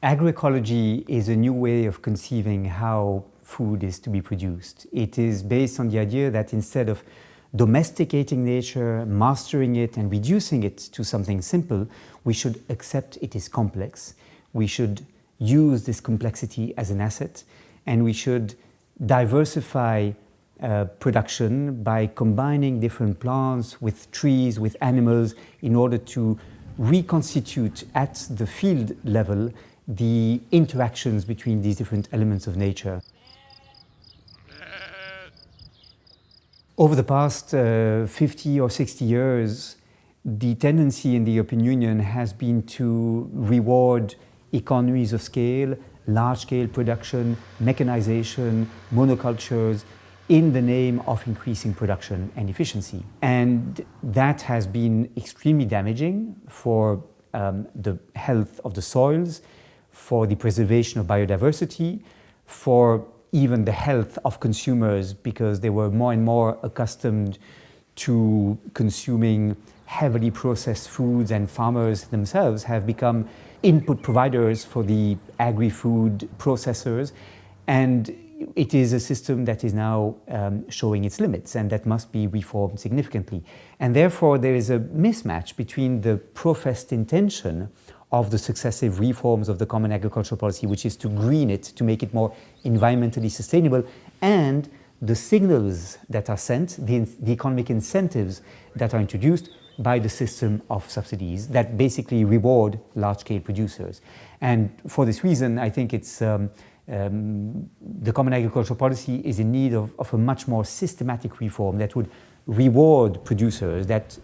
Agroecology is a new way of conceiving how food is to be produced. It is based on the idea that instead of domesticating nature, mastering it and reducing it to something simple, we should accept it is complex. We should use this complexity as an asset, and we should diversify production by combining different plants with trees, with animals, in order to reconstitute at the field level the interactions between these different elements of nature. Over the past 50 or 60 years, the tendency in the European Union has been to reward economies of scale, large-scale production, mechanization, monocultures, in the name of increasing production and efficiency. And that has been extremely damaging for the health of the soils, for the preservation of biodiversity, for even the health of consumers, because they were more and more accustomed to consuming heavily processed foods, and farmers themselves have become input providers for the agri-food processors. And it is a system that is now showing its limits, and that must be reformed significantly. And therefore there is a mismatch between the professed intention of the successive reforms of the Common Agricultural Policy, which is to green it, to make it more environmentally sustainable, and the signals that are sent, the economic incentives that are introduced by the system of subsidies that basically reward large-scale producers. And for this reason, I think it's the Common Agricultural Policy is in need of a much more systematic reform that would reward producers, that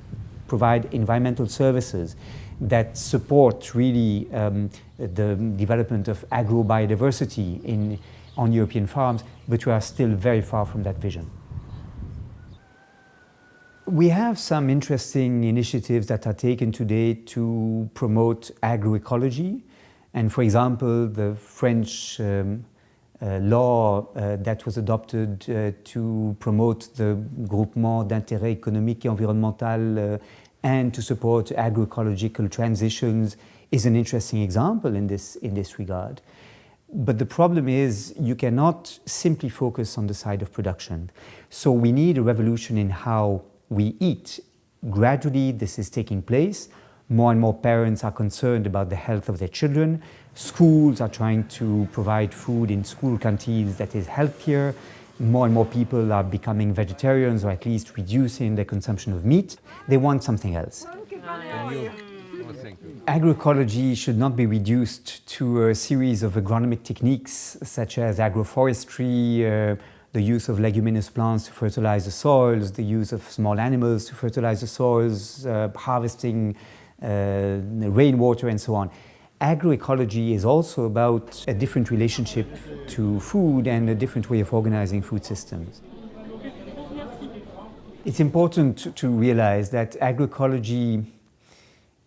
provide environmental services, that support really the development of agro-biodiversity on European farms, but we are still very far from that vision. We have some interesting initiatives that are taken today to promote agroecology. And for example, the French law that was adopted to promote the groupement d'intérêt économique et environnemental and to support agroecological transitions is an interesting example in this regard. But the problem is you cannot simply focus on the side of production. So we need a revolution in how we eat. Gradually this is taking place. More and more parents are concerned about the health of their children. Schools are trying to provide food in school canteens that is healthier. More and more people are becoming vegetarians, or at least reducing their consumption of meat. They want something else. Agroecology should not be reduced to a series of agronomic techniques such as agroforestry, the use of leguminous plants to fertilize the soils, the use of small animals to fertilize the soils, harvesting rainwater and so on. Agroecology is also about a different relationship to food and a different way of organizing food systems. It's important to realize that agroecology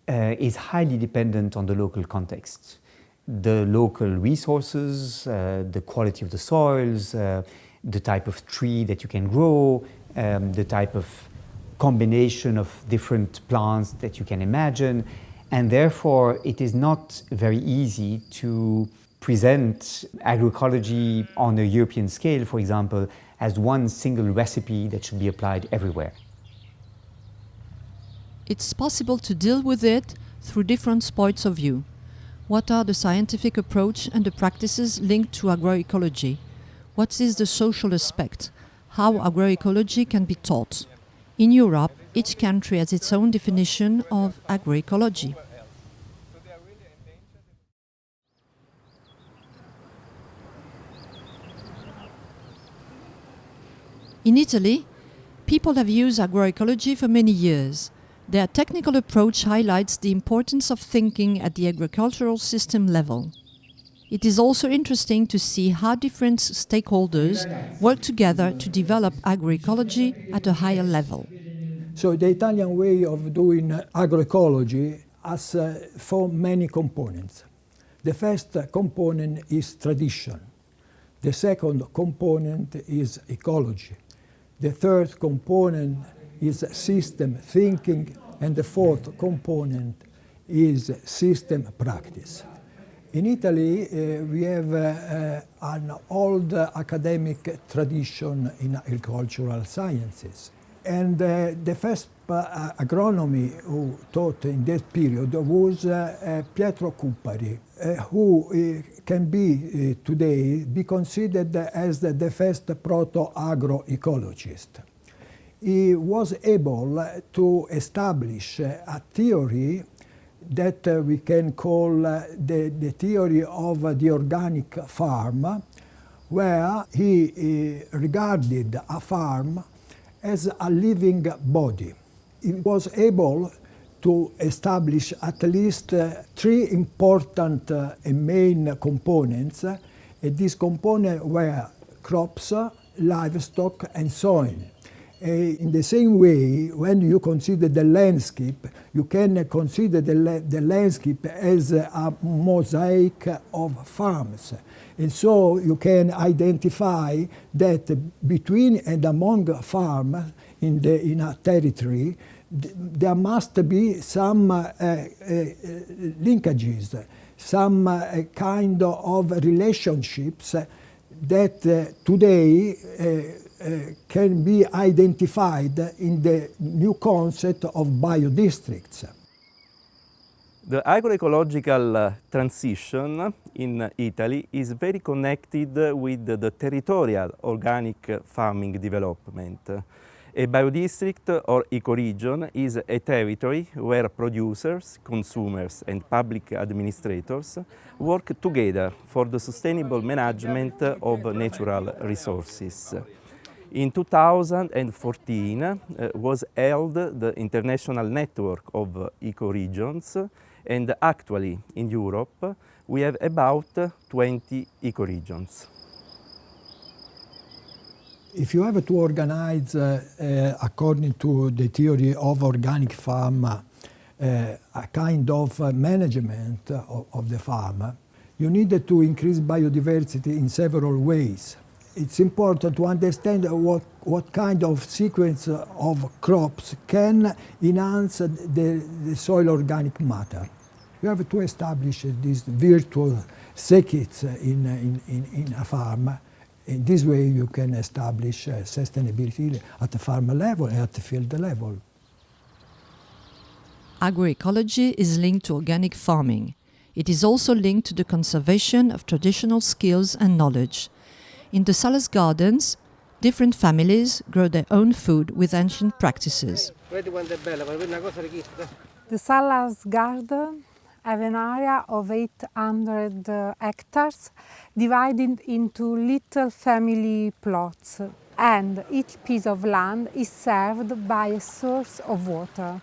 is highly dependent on the local context. The local resources, the quality of the soils, the type of tree that you can grow, the type of combination of different plants that you can imagine. And therefore, it is not very easy to present agroecology on a European scale, for example, as one single recipe that should be applied everywhere. It's possible to deal with it through different points of view. What are the scientific approach and the practices linked to agroecology? What is the social aspect? How agroecology can be taught? In Europe, each country has its own definition of agroecology. In Italy, people have used agroecology for many years. Their technical approach highlights the importance of thinking at the agricultural system level. It is also interesting to see how different stakeholders work together to develop agroecology at a higher level. So the Italian way of doing agroecology has four many components. The first component is tradition. The second component is ecology. The third component is system thinking, and the fourth component is system practice. In Italy, we have an old academic tradition in agricultural sciences. And the first agronomy who taught in that period was Pietro Cuppari, who can be today be considered as the first proto-agroecologist. He was able to establish a theory that we can call the theory of the organic farm, where he regarded a farm as a living body. He was able to establish at least three important and main components. And these components were crops, livestock, and soil. In the same way, when you consider the landscape, you can consider the landscape as a mosaic of farms. And so you can identify that between and among farms in a territory, there must be some linkages, some kind of relationships that today can be identified in the new concept of biodistricts. The agroecological transition in Italy is very connected with the territorial organic farming development. A biodistrict or ecoregion is a territory where producers, consumers and public administrators work together for the sustainable management of natural resources. In 2014 was held the International Network of Ecoregions, and actually in Europe we have about 20 ecoregions. If you have to organize, according to the theory of organic farm, a kind of management of the farm, you need to increase biodiversity in several ways. It's important to understand what kind of sequence of crops can enhance the soil organic matter. You have to establish these virtual circuits in a farm. In this way you can establish sustainability at the farm level and at the field level. Agroecology is linked to organic farming. It is also linked to the conservation of traditional skills and knowledge. In the Salas Gardens, different families grow their own food with ancient practices. The Salas Garden have an area of 800 hectares divided into little family plots, and each piece of land is served by a source of water.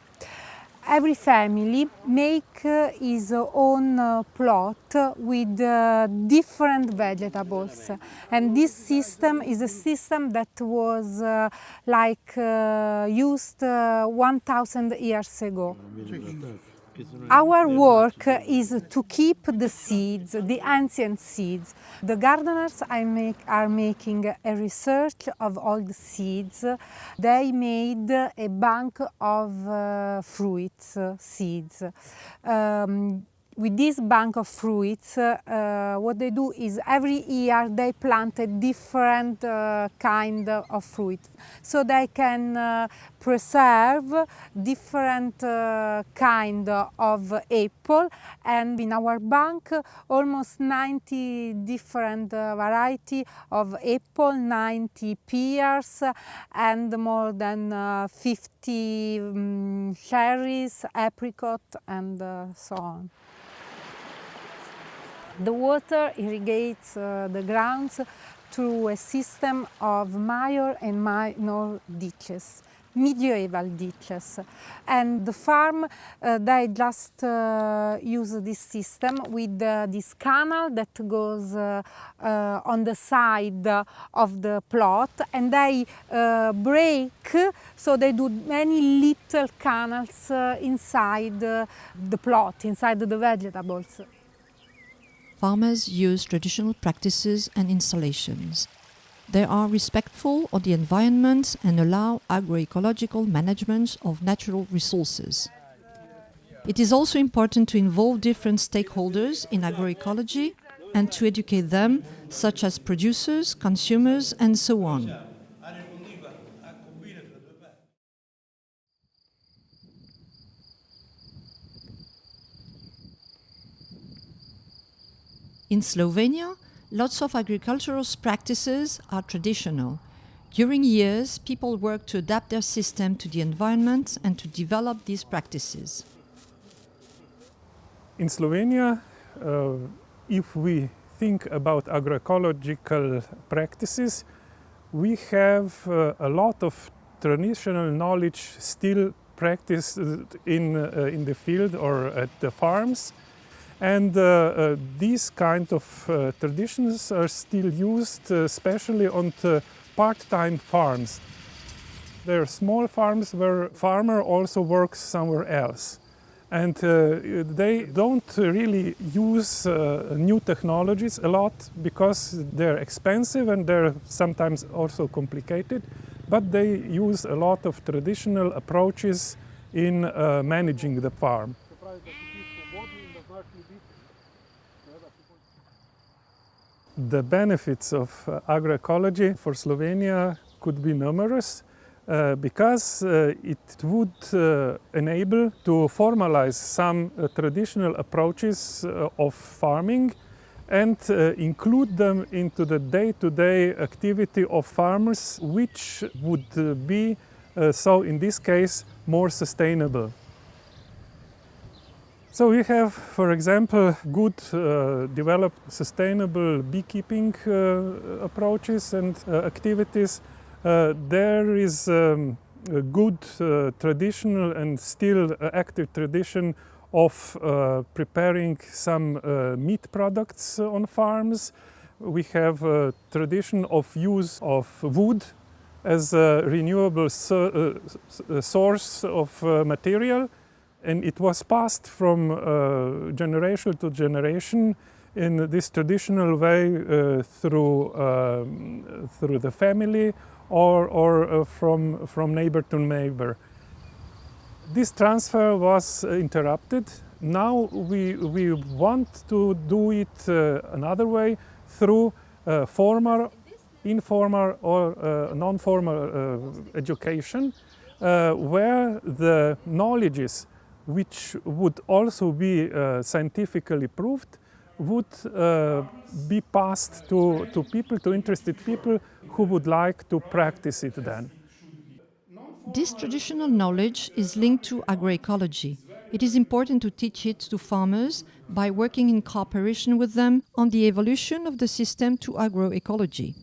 Every family make his own plot with different vegetables, and this system is a system that was used 1,000 years ago. Our work is to keep the seeds, the ancient seeds. The gardeners are making a research of all the seeds. They made a bank of fruits, seeds. With this bank of fruits, what they do is every year they plant a different kind of fruit, so they can preserve different kind of apple. And in our bank, almost 90 different variety of apple, 90 pears, and more than 50 cherries, apricot, and so on. The water irrigates the grounds through a system of major and minor ditches, medieval ditches. And the farm, they just use this system with this canal that goes on the side of the plot, and they break, so they do many little canals inside the plot, inside the vegetables. Farmers use traditional practices and installations. They are respectful of the environment and allow agroecological management of natural resources. It is also important to involve different stakeholders in agroecology and to educate them, such as producers, consumers, and so on. In Slovenia, lots of agricultural practices are traditional. During years, people work to adapt their system to the environment and to develop these practices. In Slovenia, if we think about agroecological practices, we have a lot of traditional knowledge still practiced in the field or at the farms. And these kind of traditions are still used, especially on the part-time farms. There are small farms where farmer also works somewhere else. And they don't really use new technologies a lot because they're expensive and they're sometimes also complicated. But they use a lot of traditional approaches in managing the farm. The benefits of agroecology for Slovenia could be numerous because it would enable to formalize some traditional approaches of farming and include them into the day-to-day activity of farmers, which would be, so in this case, more sustainable. So we have, for example, good developed sustainable beekeeping approaches and activities. There is a good traditional and still active tradition of preparing some meat products on farms. We have a tradition of use of wood as a renewable source of material. And it was passed from generation to generation in this traditional way through the family or from neighbor to neighbor. This transfer was interrupted. Now we want to do it another way through formal, informal or non-formal education where the knowledges which would also be scientifically proved, would be passed to people, to interested people who would like to practice it then. This traditional knowledge is linked to agroecology. It is important to teach it to farmers by working in cooperation with them on the evolution of the system to agroecology.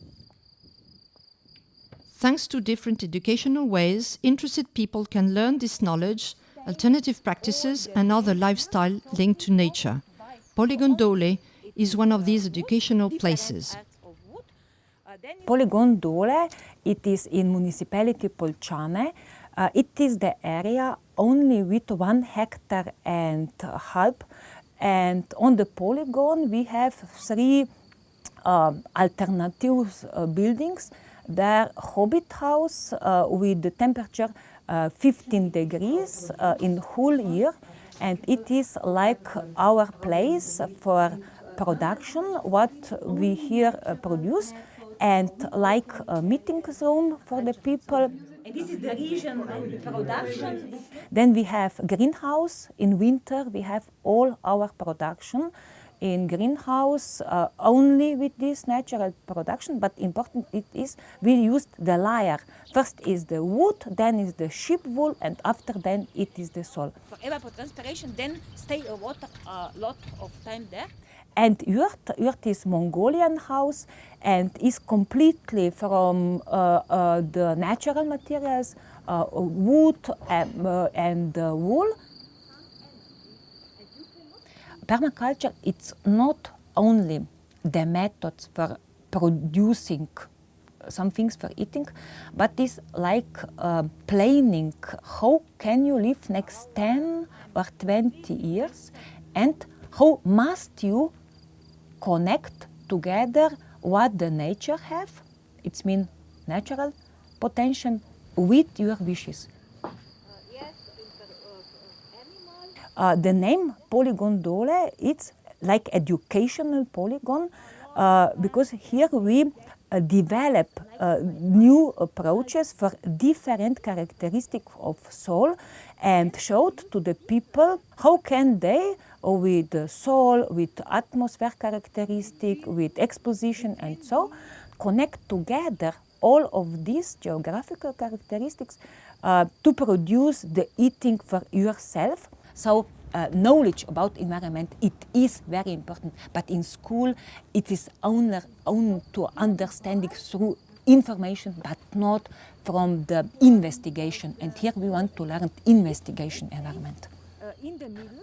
Thanks to different educational ways, interested people can learn this knowledge, alternative practices and other lifestyle linked to nature. Polygon Dole is one of these educational places. Polygon Dole, it is in municipality Polčane. It is the area only with 1.5 hectares, and on the polygon we have 3 alternative buildings. The Hobbit house with the temperature 15 degrees in whole year, and it is like our place for production, what we here produce, and like a meeting zone for the people. And this is the region of the production. Then we have greenhouse. In winter we have all our production in greenhouse only with this natural production, but important it is we used the layer. First is the wood, then is the sheep wool, and after then it is the soil. For evapotranspiration, then stay a lot of time there. And yurt is Mongolian house and is completely from the natural materials, wood and wool. Permaculture, it's not only the methods for producing some things for eating, but it's like planning. How can you live next 10 or 20 years, and how must you connect together what the nature have, it means natural potential, with your wishes. The name Polygon Dole, it's like educational polygon, because here we develop new approaches for different characteristics of soil and showed to the people how can they, with the soil, with atmosphere characteristic, with exposition and so, connect together all of these geographical characteristics to produce the eating for yourself. So knowledge about environment, it is very important, but in school it is only to understanding through information, but not from the investigation. And here we want to learn investigation environment.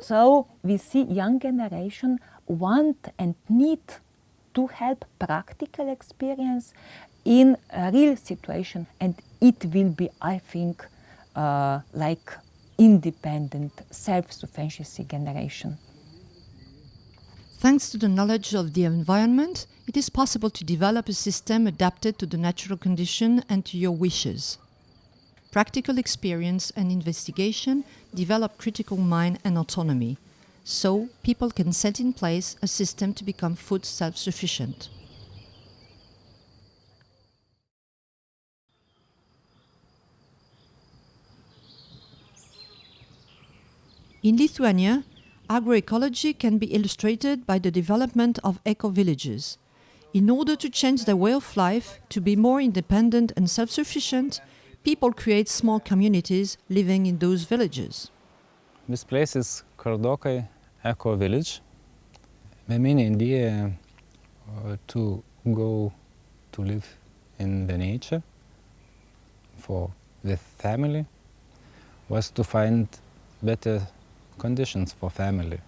So we see young generation want and need to help practical experience in a real situation, and it will be, I think, like independent, self-sufficiency generation. Thanks to the knowledge of the environment, it is possible to develop a system adapted to the natural condition and to your wishes. Practical experience and investigation develop critical mind and autonomy, so people can set in place a system to become food self-sufficient. In Lithuania, agroecology can be illustrated by the development of eco-villages. In order to change their way of life, to be more independent and self-sufficient, people create small communities living in those villages. This place is Kardokai Eco Village. My main idea to go to live in the nature with family was to find better conditions for family.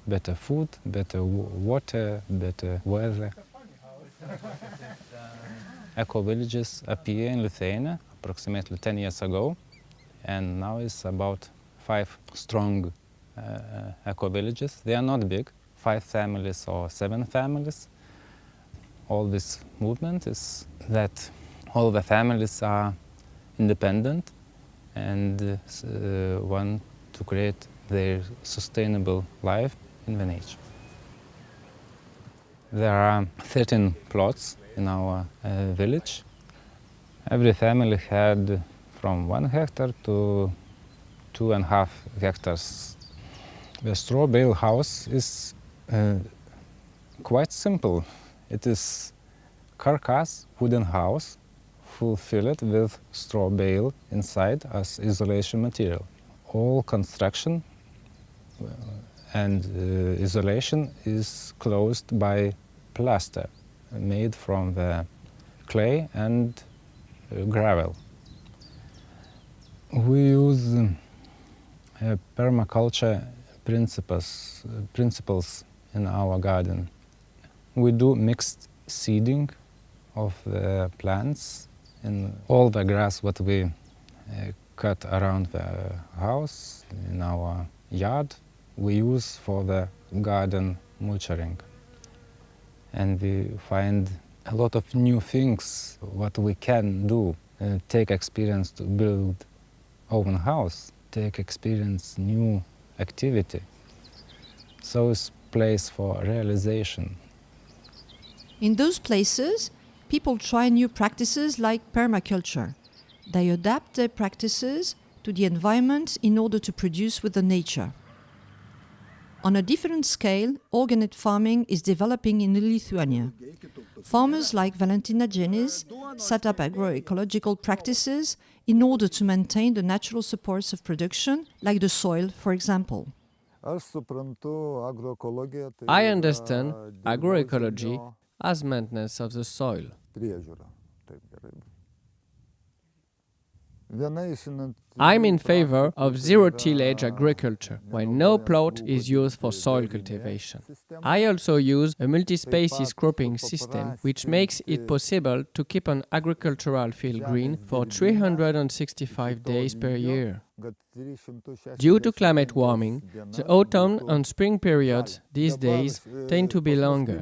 Better food, better water, better weather. Eco villages appeared in Lithuania approximately 10 years ago, and now it's about 5 strong eco villages. They are not big, 5 families or 7 families. All this movement is that all the families are independent and want to create their sustainable life in the nature. There are 13 plots in our village. Every family had from 1 hectare to 2.5 hectares. The straw bale house is quite simple. It is carcass wooden house, full filled with straw bale inside as isolation material. All construction and isolation is closed by plaster made from the clay and gravel. We use permaculture principles in our garden. We do mixed seeding of the plants, and all the grass what we cut around the house in our yard we use for the garden mulching. And we find a lot of new things what we can do. Take experience to build own house, take experience new activity. So it's place for realization. In those places, people try new practices like permaculture. They adapt their practices to the environment in order to produce with the nature. On a different scale, organic farming is developing in Lithuania. Farmers like Valentina Genis set up agroecological practices in order to maintain the natural supports of production, like the soil, for example. I understand agroecology as maintenance of the soil. I'm in favor of zero-tillage agriculture, when no plot is used for soil cultivation. I also use a multi-species cropping system, which makes it possible to keep an agricultural field green for 365 days per year. Due to climate warming, the autumn and spring periods these days tend to be longer.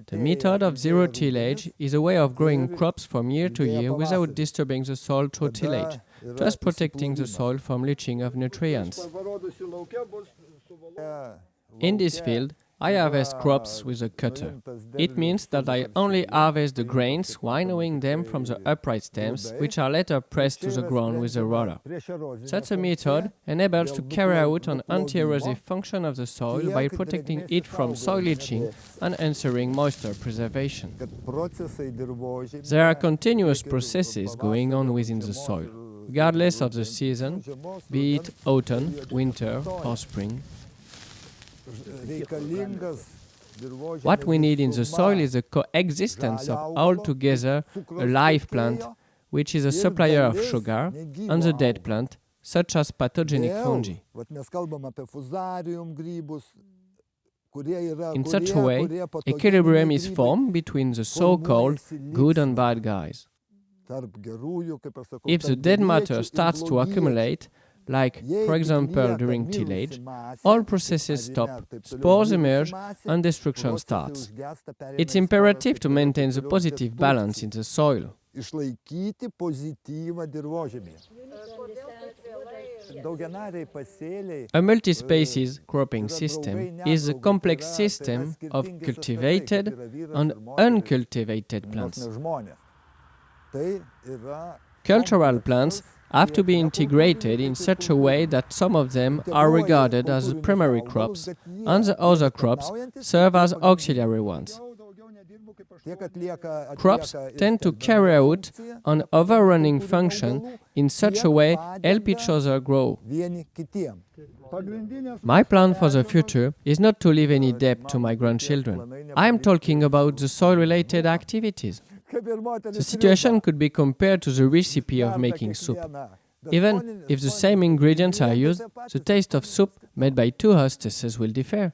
The method of zero-tillage is a way of growing crops from year to year without disturbing the soil through tillage, just protecting the soil from leaching of nutrients. In this field, I harvest crops with a cutter. It means that I only harvest the grains, winnowing them from the upright stems, which are later pressed to the ground with a roller. Such a method enables to carry out an anti-erosive function of the soil by protecting it from soil leaching and ensuring moisture preservation. There are continuous processes going on within the soil, regardless of the season, be it autumn, winter or spring. What we need in the soil is the coexistence of altogether a live plant, which is a supplier of sugar, and the dead plant, such as pathogenic fungi. In such a way, equilibrium is formed between the so-called good and bad guys. If the dead matter starts to accumulate, like, for example, during tillage, all processes stop, spores emerge, and destruction starts. It's imperative to maintain the positive balance in the soil. A multi-species cropping system is a complex system of cultivated and uncultivated plants. Cultural plants have to be integrated in such a way that some of them are regarded as primary crops and the other crops serve as auxiliary ones. Crops tend to carry out an overrunning function in such a way help each other grow. My plan for the future is not to leave any debt to my grandchildren. I am talking about the soil-related activities. The situation could be compared to the recipe of making soup. Even if the same ingredients are used, the taste of soup made by two hostesses will differ.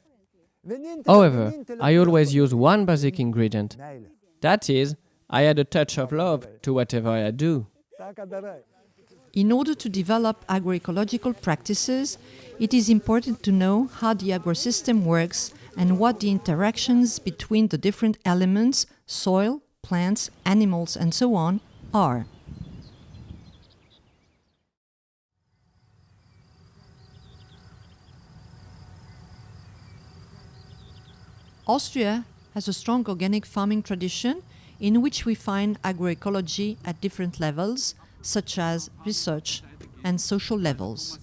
However, I always use one basic ingredient. That is, I add a touch of love to whatever I do. In order to develop agroecological practices, it is important to know how the agrosystem works and what the interactions between the different elements, soil, plants, animals, and so on, are. Austria has a strong organic farming tradition in which we find agroecology at different levels, such as research and social levels.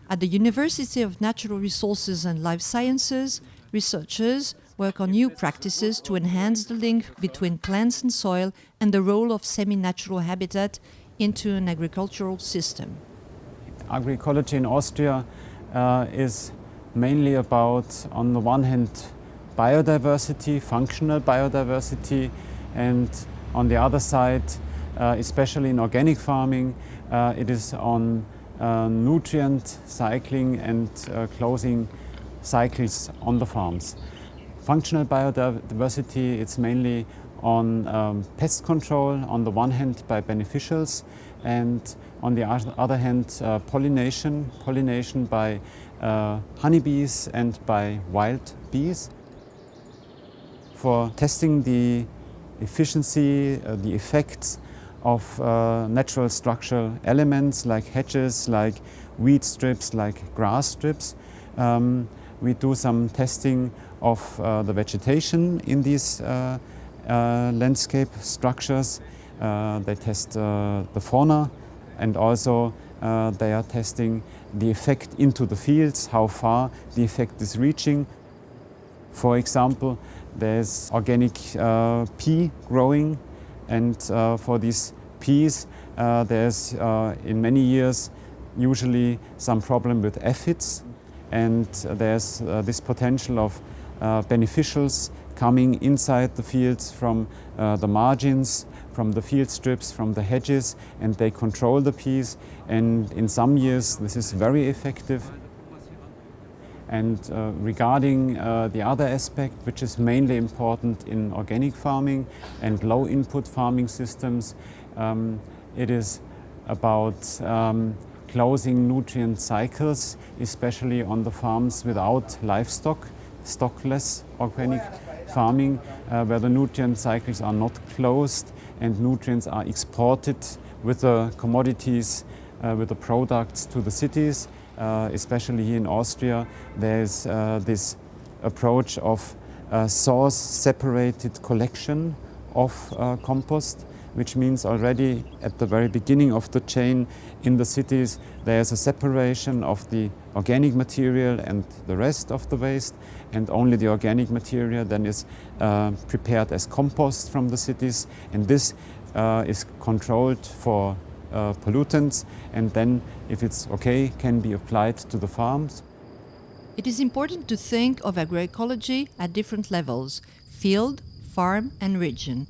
At the University of Natural Resources and Life Sciences, researchers work on new practices to enhance the link between plants and soil and the role of semi-natural habitat into an agricultural system. Agroecology in Austria is mainly about, on the one hand, biodiversity, functional biodiversity, and on the other side, especially in organic farming, it is on nutrient cycling and closing cycles on the farms. Functional biodiversity, it's mainly on pest control, on the one hand by beneficials, and on the other hand pollination by honeybees and by wild bees. For testing the efficiency, the effects of natural structural elements like hedges, like weed strips, like grass strips, we do some testing of the vegetation in these landscape structures. They test the fauna, and also they are testing the effect into the fields, how far the effect is reaching. For example, there's organic pea growing, and for these peas there's in many years usually some problem with aphids, and there's this potential of beneficials coming inside the fields from the margins, from the field strips, from the hedges, and they control the peas, and in some years this is very effective. And regarding the other aspect, which is mainly important in organic farming and low input farming systems, it is about closing nutrient cycles, especially on the farms without livestock, stockless organic farming, where the nutrient cycles are not closed and nutrients are exported with the commodities, with the products to the cities. especially here in Austria, there's this approach of source-separated collection of compost, which means already at the very beginning of the chain in the cities there's a separation of the organic material and the rest of the waste, and only the organic material then is prepared as compost from the cities, and this is controlled for pollutants, and then if it's okay can be applied to the farms. It is important to think of agroecology at different levels: field, farm and region.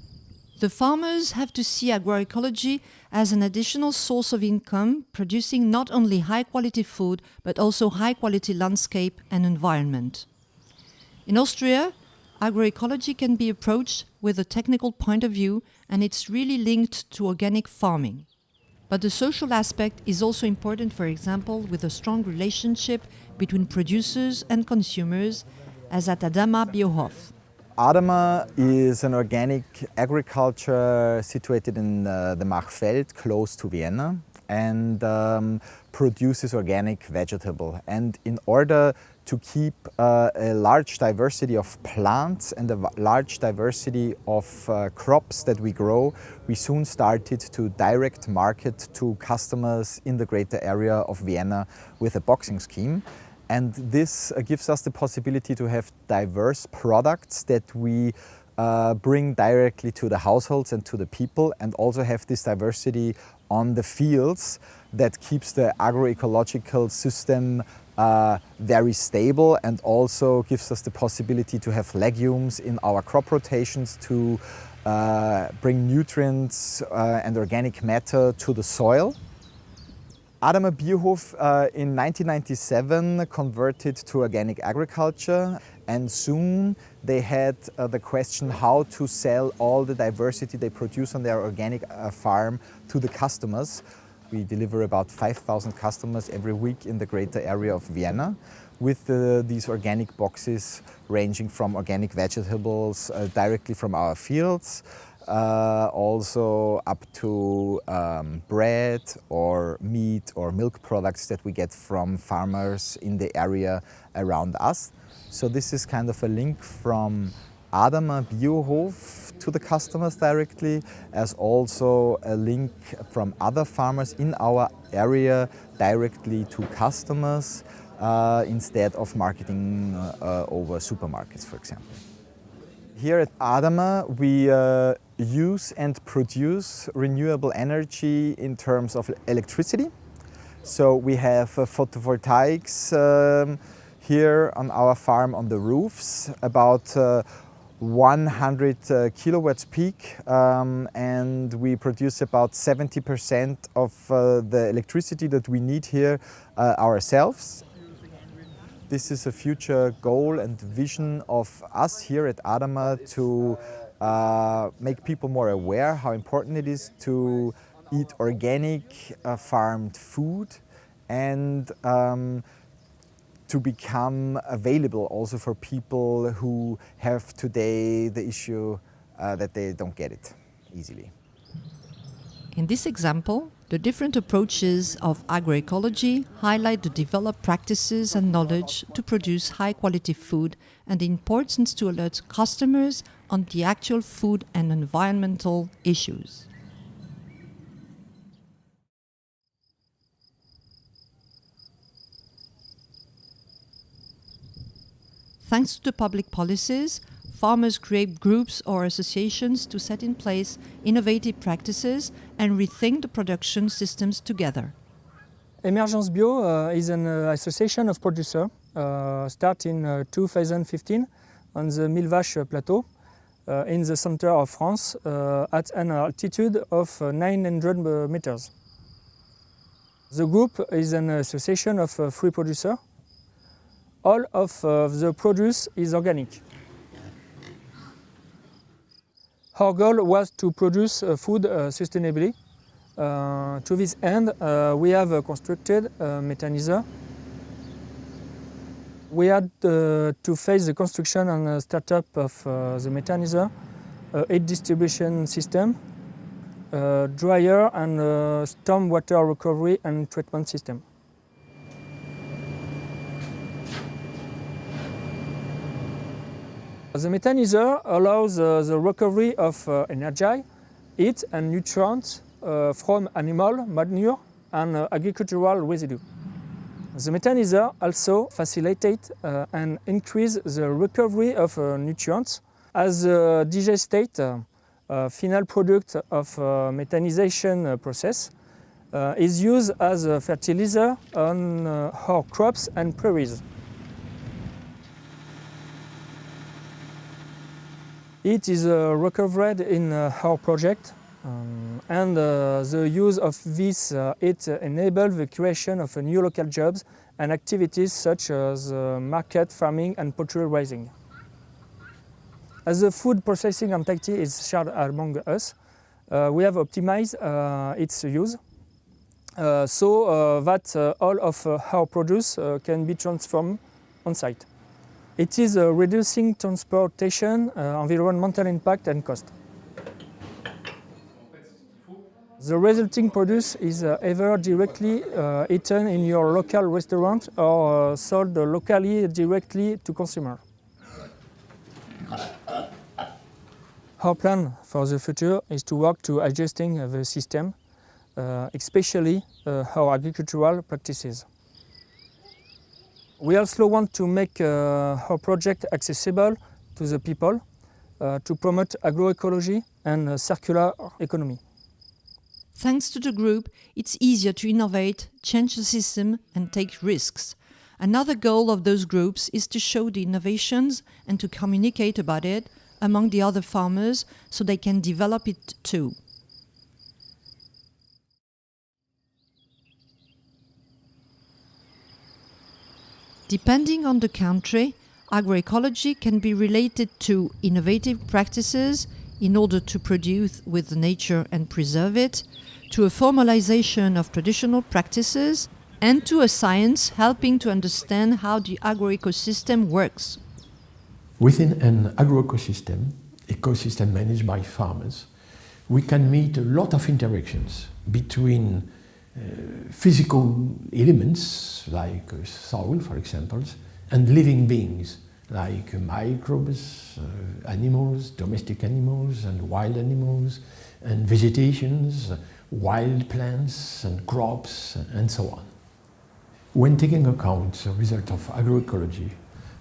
The farmers have to see agroecology as an additional source of income, producing not only high-quality food, but also high-quality landscape and environment. In Austria, agroecology can be approached with a technical point of view, and it's really linked to organic farming. But the social aspect is also important, for example, with a strong relationship between producers and consumers, as at Adama Biohof. Adama is an organic agriculture situated in the Machfeld, close to Vienna, and produces organic vegetable. And in order to keep a large diversity of plants and a large diversity of crops that we grow, we soon started to direct market to customers in the greater area of Vienna with a boxing scheme. And this gives us the possibility to have diverse products that we bring directly to the households and to the people, and also have this diversity on the fields that keeps the agroecological system very stable, and also gives us the possibility to have legumes in our crop rotations to bring nutrients and organic matter to the soil. Adama Biohof in 1997 converted to organic agriculture, and soon they had the question how to sell all the diversity they produce on their organic farm to the customers. We deliver about 5,000 customers every week in the greater area of Vienna with these organic boxes ranging from organic vegetables directly from our fields, also up to bread or meat or milk products that we get from farmers in the area around us. So this is kind of a link from Adama Biohof to the customers directly, as also a link from other farmers in our area directly to customers instead of marketing over supermarkets, for example. Here at Adama, we use and produce renewable energy in terms of electricity. So we have photovoltaics here on our farm on the roofs, about 100 kilowatts peak, and we produce about 70% of the electricity that we need here ourselves. This is a future goal and vision of us here at Adama to make people more aware how important it is to eat organic farmed food, and to become available also for people who have today the issue that they don't get it easily. In this example, the different approaches of agroecology highlight the developed practices and knowledge to produce high-quality food, and the importance to alert customers on the actual food and environmental issues. Thanks to the public policies, farmers create groups or associations to set in place innovative practices and rethink the production systems together. Emergence Bio is an association of producers started in 2015 on the Millevaches Plateau in the center of France at an altitude of 900 meters. The group is an association of free producers. All of the produce is organic. Our goal was to produce food sustainably. To this end, we have constructed a mechanizer. We had to face the construction and startup of the mechanizer, a distribution system, a dryer, and a storm water recovery and treatment system. The methanizer allows the recovery of energy, heat and nutrients from animal manure and agricultural residue. The methanizer also facilitates and increases the recovery of nutrients as the digestate final product of methanization process is used as a fertilizer on our crops and prairies. It is recovered in our project and the use of this it enables the creation of new local jobs and activities such as market farming and poultry raising. As the food processing activity is shared among us, we have optimized its use so that all of our produce can be transformed on site. It is reducing transportation, environmental impact and cost. The resulting produce is either directly eaten in your local restaurant or sold locally directly to consumers. Our plan for the future is to work to adjusting the system, especially our agricultural practices. We also want to make our project accessible to the people, to promote agroecology and circular economy. Thanks to the group, it's easier to innovate, change the system and take risks. Another goal of those groups is to show the innovations and to communicate about it among the other farmers so they can develop it too. Depending on the country, agroecology can be related to innovative practices in order to produce with nature and preserve it, to a formalization of traditional practices, and to a science helping to understand how the agroecosystem works. Within an agroecosystem, ecosystem managed by farmers, we can meet a lot of interactions between physical elements like soil, for example, and living beings like microbes, animals, domestic animals and wild animals, and vegetations, wild plants and crops and so on. When taking account the result of agroecology,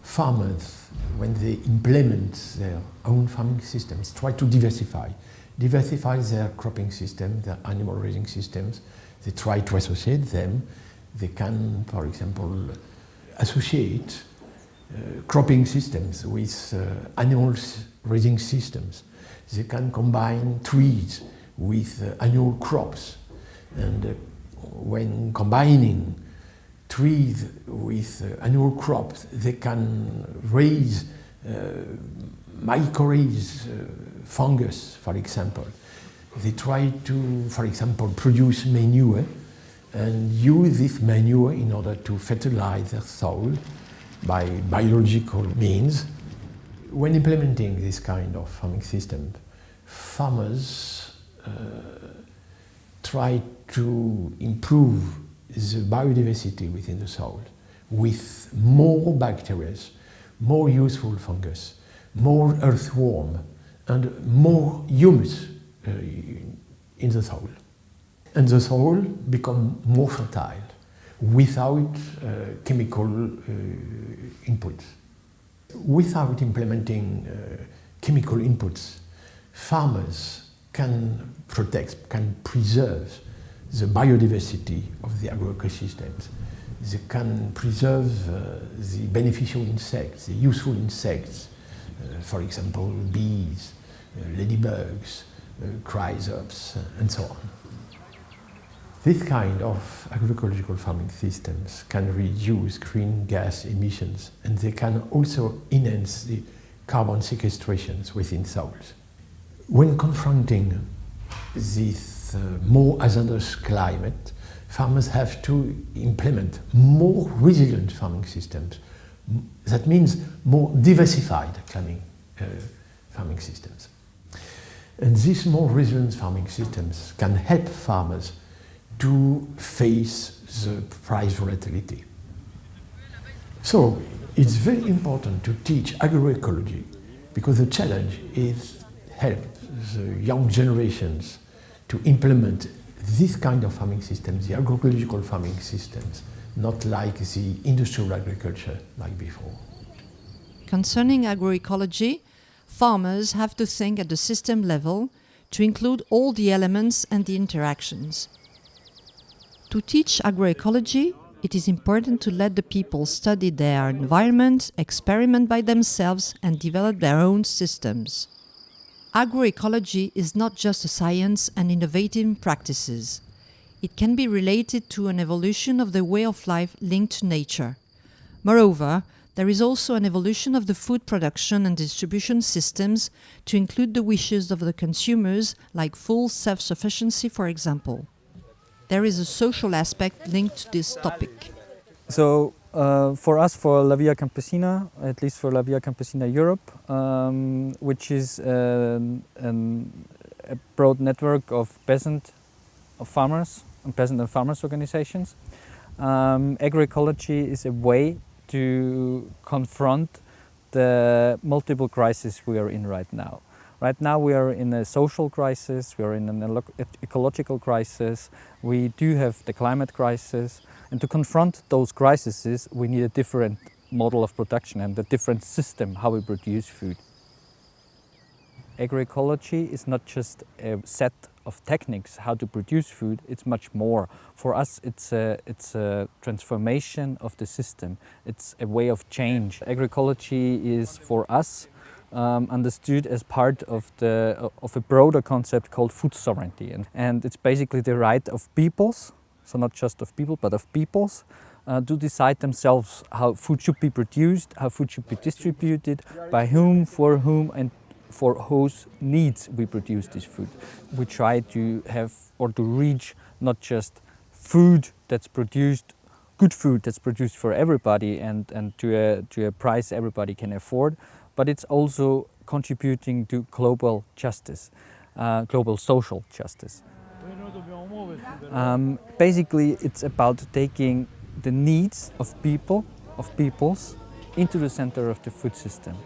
farmers, when they implement their own farming systems, try to diversify their cropping system, their animal raising systems. They try to associate them. They can, for example, associate cropping systems with animals raising systems. They can combine trees with annual crops. And when combining trees with annual crops, they can raise, mycorrhiza fungus, for example. They try to, for example, produce manure and use this manure in order to fertilize their soil by biological means. When implementing this kind of farming system, farmers try to improve the biodiversity within the soil with more bacteria, more useful fungus, more earthworm, and more humus in the soil. And the soil becomes more fertile without chemical inputs. Without implementing chemical inputs, farmers can protect, can preserve the biodiversity of the agroecosystems. They can preserve the beneficial insects, the useful insects, for example, bees, ladybugs, chrysops, and so on. This kind of agroecological farming systems can reduce green gas emissions, and they can also enhance the carbon sequestrations within soils. When confronting this more hazardous climate, farmers have to implement more resilient farming systems. That means more diversified farming systems. And these more resilient farming systems can help farmers to face the price volatility. So it's very important to teach agroecology because the challenge is help the young generations to implement this kind of farming systems, the agroecological farming systems, not like the industrial agriculture like before. Concerning agroecology, farmers have to think at the system level to include all the elements and the interactions. To teach agroecology, it is important to let the people study their environment, experiment by themselves, and develop their own systems. Agroecology is not just a science and innovative practices. It can be related to an evolution of the way of life linked to nature. Moreover, there is also an evolution of the food production and distribution systems to include the wishes of the consumers, like full self-sufficiency, for example. There is a social aspect linked to this topic. So for us, for La Via Campesina, at least for La Via Campesina Europe, which is a broad network of peasant farmers and farmers organizations, agroecology is a way to confront the multiple crises we are in right now. Right now we are in a social crisis, we are in an ecological crisis, we do have the climate crisis, and to confront those crises we need a different model of production and a different system how we produce food. Agroecology is not just a set of techniques how to produce food, it's much more. For us it's a transformation of the system, it's a way of change. Agroecology is for us understood as part of a broader concept called food sovereignty, and it's basically the right of peoples, so not just of people but of peoples, to decide themselves how food should be produced, how food should be distributed, by whom, for whom, and for whose needs we produce this food. We try to have or to reach not just food that's produced, good food that's produced for everybody and to a price everybody can afford, but it's also contributing to global justice, global social justice. Basically, it's about taking the needs of peoples into the center of the food system.